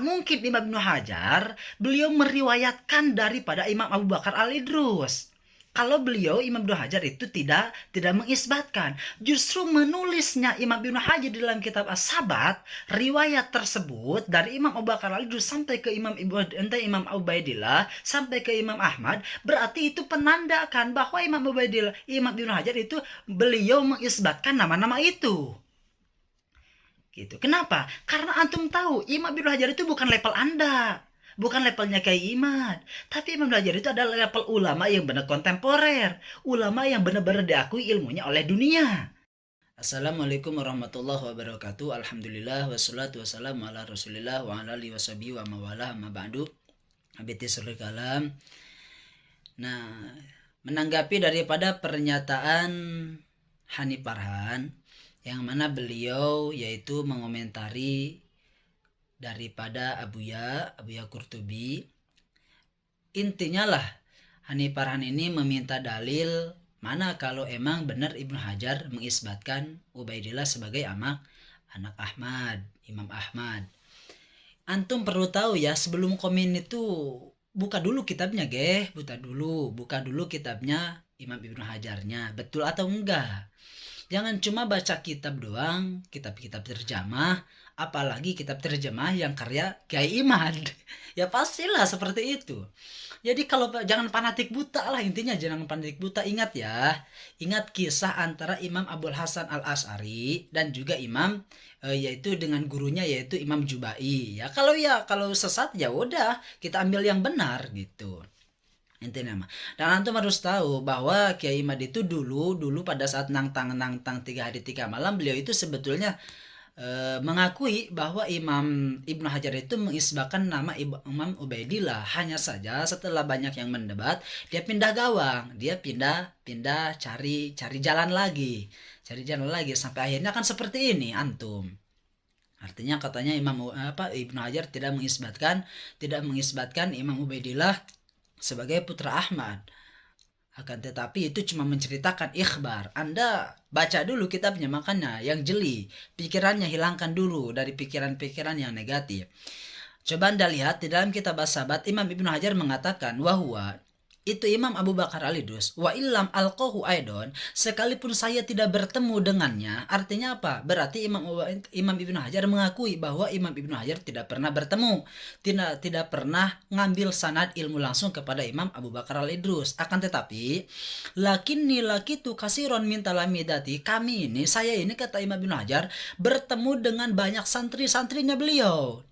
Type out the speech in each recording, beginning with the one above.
mungkin Imam Ibnu Hajar beliau meriwayatkan daripada Imam Abu Bakar Al-Idrus. Kalau beliau Imam Ibnu Hajar itu tidak mengisbatkan, justru menulisnya Imam Ibnu Hajar di dalam kitab As-Sabat, riwayat tersebut dari Imam Abu Bakar Al-Idrus sampai ke Imam Ubaidillah sampai ke Imam Ahmad, berarti itu penandakan bahwa Imam Ibnu Hajar itu beliau mengisbatkan nama-nama itu. Gitu. Kenapa? Karena antum tahu Imam Ibnu Hajar itu bukan level Anda. Bukan levelnya Kiai Imad. Tapi Imam Ibnu Hajar itu adalah level ulama yang benar kontemporer. Ulama yang benar-benar diakui ilmunya oleh dunia. Assalamualaikum warahmatullahi wabarakatuh. Alhamdulillah wassalatu wassalamu ala Rasulillah wa ala alihi washabihi wa mawalah amma ba'du. Habiti surul kalam. Nah, menanggapi daripada pernyataan Hani Farhan yang mana beliau yaitu mengomentari daripada Abuya Qurtubi, intinya lah Hani Farhan ini meminta dalil mana kalau emang benar Ibnu Hajar mengisbatkan Ubaidillah sebagai anak Ahmad, Imam Ahmad. Antum perlu tahu ya, sebelum komen itu buka dulu kitabnya, buka dulu kitabnya Imam Ibnu Hajarnya, betul atau enggak. Jangan cuma baca kitab doang, kitab-kitab terjemah, apalagi kitab terjemah yang karya Kiai Imad. Ya pastilah seperti itu. Jadi kalau jangan fanatik buta lah, intinya jangan fanatik buta. Ingat ya, ingat kisah antara Imam Abul Hasan Al-Asy'ari dan juga Imam yaitu dengan gurunya yaitu Imam Jubai. Kalau sesat ya udah kita ambil yang benar gitu. Intinya mah. Dan antum harus tahu bahwa Kiai Imad itu dulu pada saat nangtang 3 hari 3 malam, beliau itu sebetulnya mengakui bahwa Imam Ibnu Hajar itu mengisbahkan nama Imam Ubaidillah. Hanya saja setelah banyak yang mendebat, dia pindah gawang, dia pindah cari jalan lagi sampai akhirnya kan seperti ini antum. Artinya katanya Ibnu Hajar tidak mengisbatkan Imam Ubaidillah sebagai putra Ahmad. Akan tetapi itu cuma menceritakan ikhbar. Anda baca dulu kitabnya, makanya yang jeli, pikirannya hilangkan dulu dari pikiran-pikiran yang negatif. Coba Anda lihat di dalam kitab As-Sabat, Imam Ibnu Hajar mengatakan wahwa itu Imam Abu Bakar Al-Idrus wa illam alqahu aidon, sekalipun saya tidak bertemu dengannya. Artinya apa? Berarti Imam Ibnu Hajar mengakui bahwa Imam Ibnu Hajar tidak pernah bertemu, tidak pernah ngambil sanad ilmu langsung kepada Imam Abu Bakar Al-Idrus. Akan tetapi lakinni lakitu kasiron min talamidati, saya ini kata Imam Ibnu Hajar bertemu dengan banyak santri-santrinya beliau.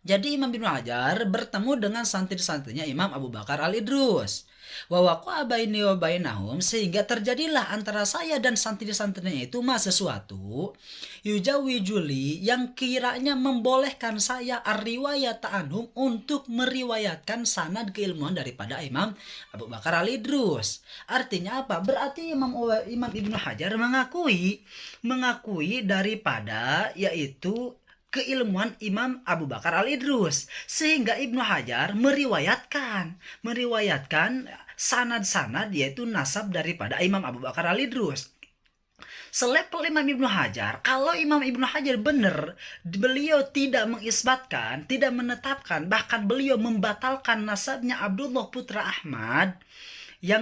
Jadi Imam Ibnu Hajar bertemu dengan santri-santrinya Imam Abu Bakar Al-Idrus. Wa waqa baini wa bainahum, sehingga terjadilah antara saya dan santri-santrinya itu sesuatu yujawijuli yang kiranya membolehkan saya ar-riwayat anhum untuk meriwayatkan sanad keilmuan daripada Imam Abu Bakar Al-Idrus. Artinya apa? Berarti Imam Ibnu Hajar mengakui daripada yaitu keilmuan Imam Abu Bakar Al-Idrus, sehingga Ibnu Hajar meriwayatkan sanad-sanad yaitu nasab daripada Imam Abu Bakar Al-Idrus. Selevel Imam Ibnu Hajar, kalau Imam Ibnu Hajar benar beliau tidak mengisbatkan, tidak menetapkan, bahkan beliau membatalkan nasabnya Abdullah putra Ahmad yang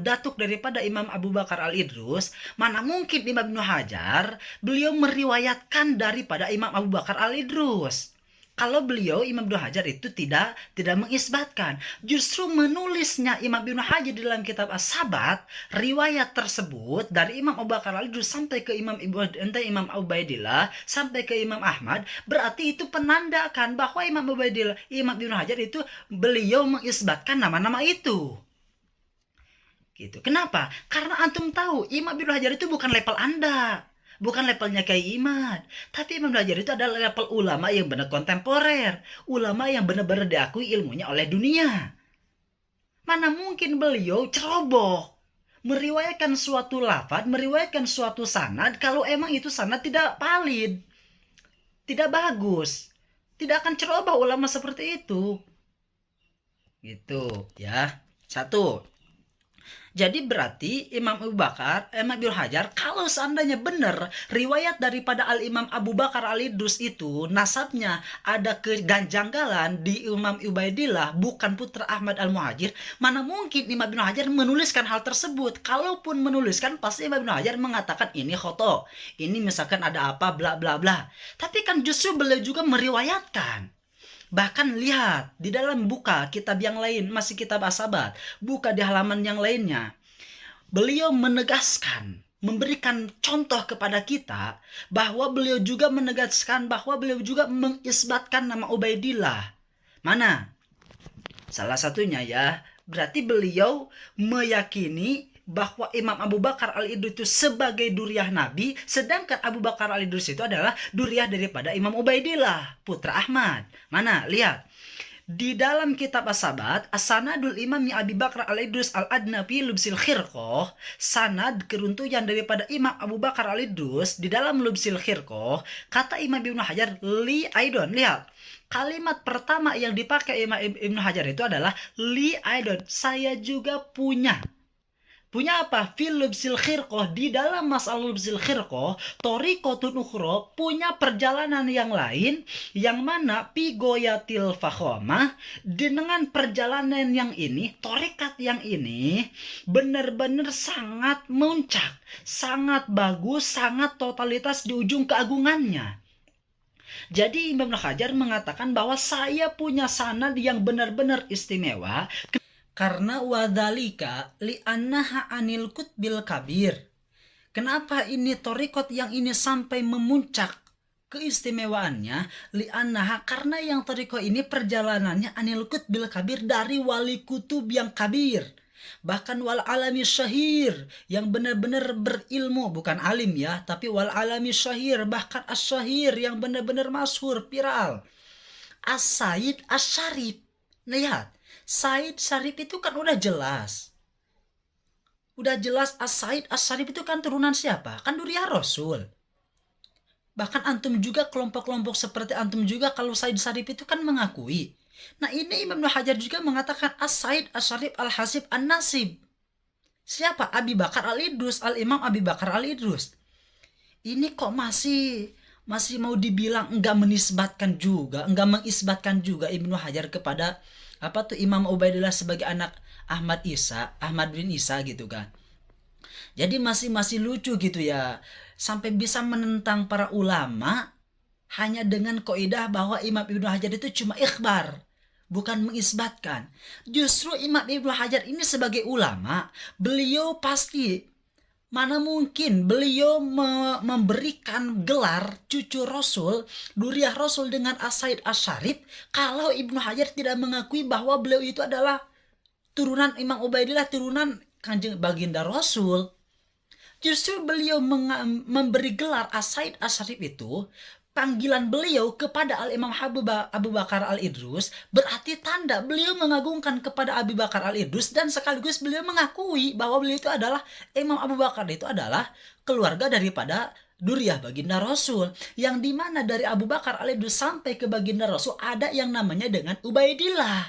datuk daripada Imam Abu Bakar Al-Idrus, mana mungkin Imam Ibnu Hajar beliau meriwayatkan daripada Imam Abu Bakar Al-Idrus. Kalau beliau Imam Ibnu Hajar itu tidak mengisbatkan, justru menulisnya Imam Ibnu Hajar di dalam kitab As-Sabat, riwayat tersebut dari Imam Abu Bakar Al-Idrus sampai ke Imam Ubaidillah sampai ke Imam Ahmad, berarti itu penandakan bahwa Imam Ibnu Hajar itu beliau mengisbatkan nama-nama itu. Gitu. Kenapa? Karena antum tahu Imam Ibnu Hajar itu bukan level Anda. Bukan levelnya Kiai Imad. Tapi Imam Ibnu Hajar itu adalah level ulama yang benar kontemporer. Ulama yang benar-benar diakui ilmunya oleh dunia. Mana mungkin beliau ceroboh meriwayatkan suatu lafaz, meriwayatkan suatu sanad kalau emang itu sanad tidak valid, tidak bagus. Tidak akan ceroboh ulama seperti itu. Gitu ya. Satu. Jadi berarti Imam Ibnu Hajar, kalau seandainya benar riwayat daripada Al-Imam Abu Bakar Al-Idrus itu nasabnya ada keganjanggalan di Imam Ubaidillah bukan putra Ahmad Al-Muhajir, mana mungkin Imam Ibnu Hajar menuliskan hal tersebut? Kalaupun menuliskan, pasti Imam Ibnu Hajar mengatakan ini khoto, ini misalkan ada apa bla bla bla. Tapi kan justru beliau juga meriwayatkan. Bahkan lihat di dalam buka kitab yang lain, masih kitab As-Sabat, buka di halaman yang lainnya. Beliau menegaskan, memberikan contoh kepada kita bahwa beliau juga menegaskan bahwa beliau juga mengisbatkan nama Ubaidillah. Mana? Salah satunya ya, berarti beliau meyakini bahwa Imam Abu Bakar Al-Idrus itu sebagai duriah Nabi, sedangkan Abu Bakar Al-Idrus itu adalah duriah daripada Imam Ubaidillah, putra Ahmad. Mana? Lihat. Di dalam kitab As-Sabat, As-Sanadul Imam Abi Bakar Al-Idrus Al-Adna fi Lubsil Khirqah, sanad keruntuhan daripada Imam Abu Bakar Al-Idrus di dalam Lubsil Khirqah, kata Imam Ibnu Hajar, li aidon. Lihat. Kalimat pertama yang dipakai Imam Ibnu Hajar itu adalah li aidon. Saya juga punya. Punya apa? Fil lubsil khirqah, di dalam masalah lubsil khirqah, tariqatun ukhra, punya perjalanan yang lain yang mana pigoyatil fakhamah, dengan perjalanan yang ini, tarikat yang ini benar-benar sangat muncak, sangat bagus, sangat totalitas di ujung keagungannya. Jadi Imam Hajar mengatakan bahwa saya punya sanad yang benar-benar istimewa karena wadhalika li'annaha anil kutbil kabir. Kenapa ini torikot yang ini sampai memuncak keistimewaannya? Li'annaha, karena yang torikot ini perjalanannya anil kutbil kabir, dari wali kutub yang kabir. Bahkan wal alami syahir, yang benar-benar berilmu, bukan alim ya, tapi wal alami syahir, bahkan as-syahir yang benar-benar masyhur, viral. As-Said As-Syarif. Lihat, Said Syarif itu kan udah jelas. Udah jelas As-Said As-Syarif itu kan turunan siapa? Kan duriah Rasul. Bahkan antum juga, kelompok-kelompok seperti antum juga, kalau Said Syarif itu kan mengakui. Nah ini Imam Ibnu Hajar juga mengatakan As-Said As-Syarif Al-Hasib An-Nasib. Siapa? Abi Bakar Al-Idrus, Al-Imam Abi Bakar Al-Idrus. Ini kok masih mau dibilang enggak menisbatkan juga, enggak mengisbatkan juga Ibnu Hajar kepada Imam Ubaidillah sebagai anak Ahmad bin Isa gitu kan. Jadi masih lucu gitu ya, sampai bisa menentang para ulama hanya dengan kaidah bahwa Imam Ibnu Hajar itu cuma ikhbar, bukan mengisbatkan. Justru Imam Ibnu Hajar ini sebagai ulama, beliau pasti, mana mungkin beliau memberikan gelar cucu Rasul, duriah Rasul dengan As-Said As-Syarif, kalau Ibnu Hajar tidak mengakui bahwa beliau itu adalah turunan Imam Ubaidillah, turunan Kanjeng Baginda Rasul. Justru beliau memberi gelar As-Said As-Syarif itu, panggilan beliau kepada Al-Imam Abu Bakar Al-Idrus, berarti tanda beliau mengagungkan kepada Abu Bakar Al-Idrus, dan sekaligus beliau mengakui bahwa beliau itu adalah, Imam Abu Bakar itu adalah keluarga daripada duriah baginda Rasul, yang dimana dari Abu Bakar Al-Idrus sampai ke baginda Rasul ada yang namanya dengan Ubaidillah.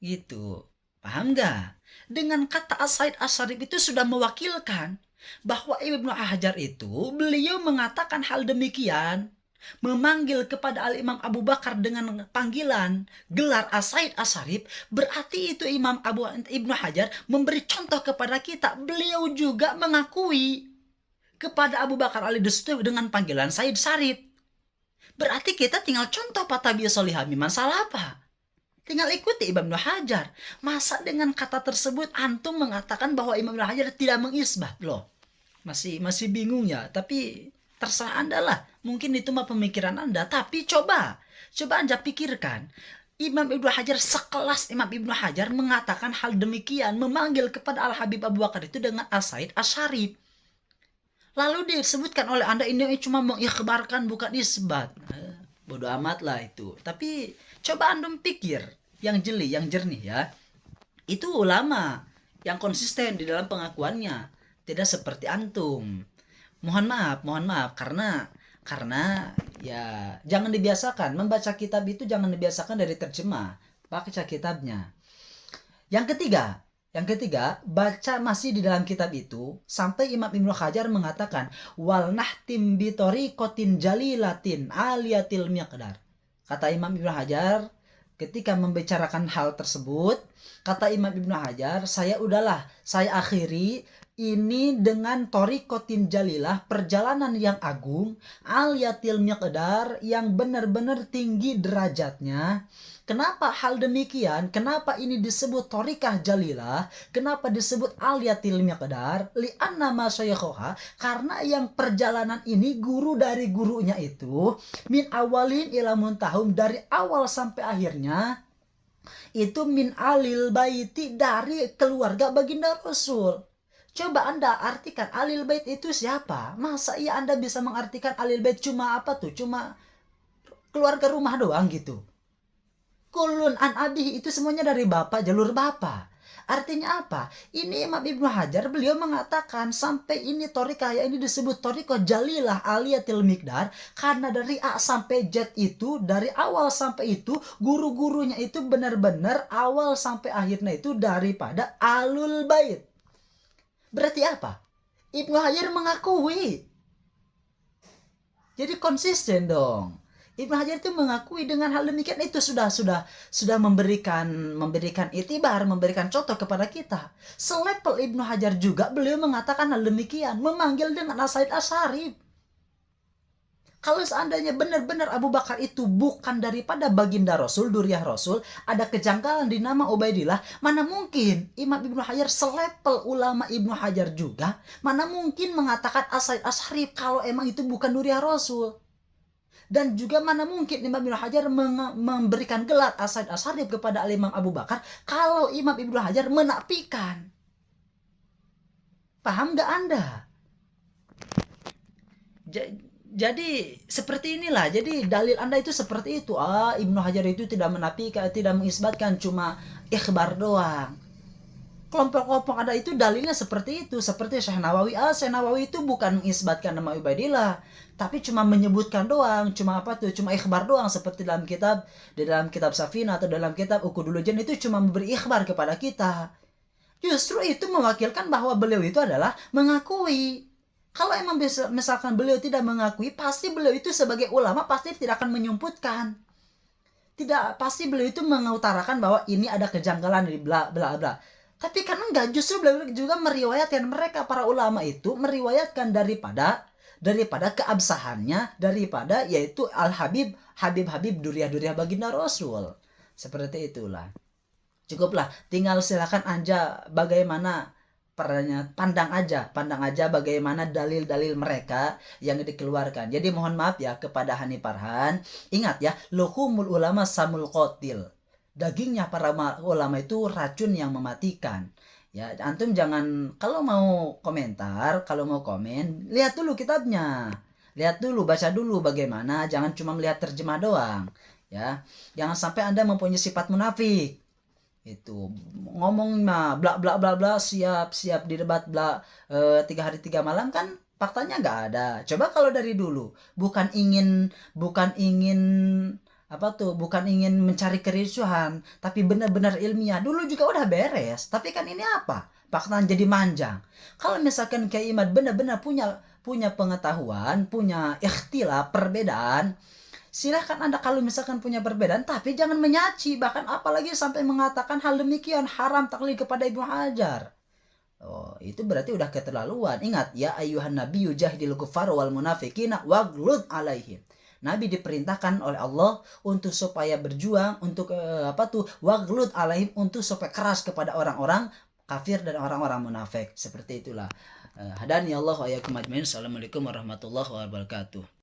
Gitu. Paham gak? Dengan kata As-Said As-Syarif itu sudah mewakilkan bahwa Ibnu Hajar itu, beliau mengatakan hal demikian, memanggil kepada Al-Imam Abu Bakar dengan panggilan gelar As-Said As-Syarif, berarti itu Ibnu Hajar memberi contoh kepada kita, beliau juga mengakui kepada Abu Bakar Al-Idrus dengan panggilan Said Syarif. Berarti kita tinggal contoh Patabi Solihah, masalah apa? Tinggal ikuti Imam Ibnu Hajar. Masa dengan kata tersebut antum mengatakan bahwa Imam Ibnu Hajar tidak mengisbat? Loh, masih bingung ya? Tapi terserah Anda lah. Mungkin itu mah pemikiran Anda. Tapi coba Anda pikirkan. Imam Ibnu Hajar, sekelas Imam Ibnu Hajar mengatakan hal demikian, memanggil kepada Al-Habib Abu Bakar itu dengan As-Said As-Syarif. Lalu disebutkan oleh Anda ini cuma mengikhbarkan, bukan isbat. Bodoh amat lah itu. Tapi coba Anda pikir yang jeli, yang jernih ya. Itu ulama yang konsisten di dalam pengakuannya, tidak seperti antum. Mohon maaf karena ya jangan dibiasakan membaca kitab itu, jangan dibiasakan dari terjemah, baca kitabnya. Yang ketiga, Yang ketiga, baca masih di dalam kitab itu sampai Imam Ibnu Hajar mengatakan wal nahtim bi tariqatin jalilatin aliyatil miqdar. Kata Imam Ibnu Hajar ketika membicarakan hal tersebut, kata Imam Ibnu Hajar, saya akhiri ini dengan tariqatin jalilah, perjalanan yang agung, aliyatil miqdar, yang benar-benar tinggi derajatnya. Kenapa hal demikian? Kenapa ini disebut tariqah jalilah? Kenapa disebut aliyatil miqdar? Li'anna ma syayakhoha, karena yang perjalanan ini guru dari gurunya itu min awalin ila muntahum, dari awal sampai akhirnya itu min alil baiti, dari keluarga baginda Rasul. Coba Anda artikan alil bait itu siapa? Masa iya Anda bisa mengartikan alil bait cuma apa tuh? Cuma keluarga rumah doang gitu. Kulun an abihi, itu semuanya dari bapak, jalur bapak. Artinya apa? Ini Imam Ibnu Hajar, beliau mengatakan sampai ini torikah, ya ini disebut torikoh jalilah aliyatil miqdar, karena dari A sampai Z itu, dari awal sampai itu, guru-gurunya itu benar-benar awal sampai akhirnya itu daripada alul bait. Berarti apa? Ibnu Hajar mengakui. Jadi konsisten dong. Ibnu Hajar itu mengakui dengan hal demikian, itu sudah memberikan itibar, memberikan contoh kepada kita. Selevel Ibnu Hajar juga beliau mengatakan hal demikian, memanggil dengan As-Sa'id Asy'ari. Kalau seandainya benar-benar Abu Bakar itu bukan daripada baginda Rasul, Duriyah Rasul, ada kejanggalan di nama Ubaidillah, mana mungkin Imam Ibnu Hajar selevel ulama Ibnu Hajar juga, mana mungkin mengatakan As-Sa'id Asy'ari kalau emang itu bukan Duriyah Rasul. Dan juga mana mungkin Imam Ibnu Hajar memberikan gelar As-Sa'id Asy'ari kepada Imam Abu Bakar kalau Imam Ibnu Hajar menafikan. Paham gak Anda? Jadi seperti inilah. Jadi dalil Anda itu seperti itu. Ibnu Hajar itu tidak menafikan, tidak mengisbatkan, cuma ikhbar doang. Kelompok-kelompok ada itu dalilnya seperti itu. Seperti Syekh Nawawi. Syekh Nawawi itu bukan mengisbatkan nama Ubaidillah, tapi cuma menyebutkan doang. Cuma apa tuh? Cuma ikhbar doang. Seperti di dalam kitab Safina atau dalam kitab Ukudulujan itu cuma memberi ikhbar kepada kita. Justru itu mewakilkan bahwa beliau itu adalah mengakui. Kalau emang misalkan beliau tidak mengakui, pasti beliau itu sebagai ulama pasti tidak akan menyumputkan. Tidak, pasti beliau itu mengutarakan bahwa ini ada kejanggalan di bla bla bla. Tapi kan enggak, justru beliau juga meriwayatkan, mereka para ulama itu meriwayatkan daripada keabsahannya, daripada yaitu Habib Duriyah baginda Rasul. Seperti itulah. Cukuplah, tinggal silakan Anda bagaimana pandang aja bagaimana dalil-dalil mereka yang dikeluarkan. Jadi mohon maaf ya kepada Hani Farhan, ingat ya, luhumul ulama samul qatil. Dagingnya para ulama itu racun yang mematikan. Ya, antum jangan, kalau mau komentar, kalau mau komen, lihat dulu kitabnya. Lihat dulu, baca dulu bagaimana, jangan cuma melihat terjemah doang. Ya, jangan sampai Anda mempunyai sifat munafik. Itu ngomong mah bla bla bla bla, siap di debat bla 3 hari 3 malam, kan faktanya nggak ada. Coba kalau dari dulu, bukan ingin mencari kericuhan, tapi benar-benar ilmiah. Dulu juga udah beres, tapi kan ini apa? Fakta jadi manjang. Kalau misalkan Kiai Imad benar-benar punya pengetahuan, punya ikhtilaf, perbedaan, silahkan Anda kalau misalkan punya perbedaan, tapi jangan menyaci, bahkan apalagi sampai mengatakan hal demikian, haram taklid kepada Ibnu Hajar. Oh, itu berarti udah keterlaluan. Ingat, ya ayyuhan nabiyyu jahidil kuffar wal munafiqina waghlud alaihim. Nabi diperintahkan oleh Allah untuk supaya berjuang untuk waghlud alaihim, untuk supaya keras kepada orang-orang kafir dan orang-orang munafik. Seperti itulah. Hadani Allah wa iyyakum ajmain. Assalamualaikum warahmatullahi wabarakatuh.